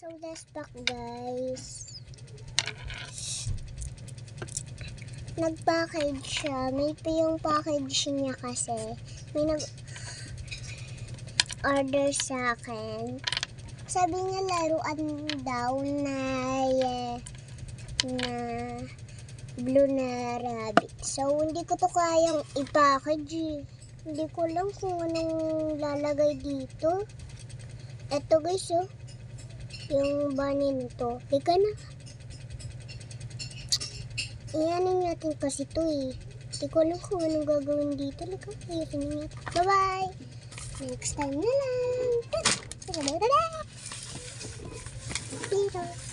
So that's back, guys. Nag-package siya. May pa yung package niya kasi. May nag-order sa akin. Sabi niya laruan daw na blue na rabbit. So, hindi ko to kayang i-package eh. Hindi ko lang kung anong lalagay dito. Eto guys, oh. Yung bunny nito. Teka na. Iyanin natin kasi ito eh. Hindi ko alam kung anong gagawin dito. Ayusin natin. Bye-bye! Next time na lang! Tada! Dito!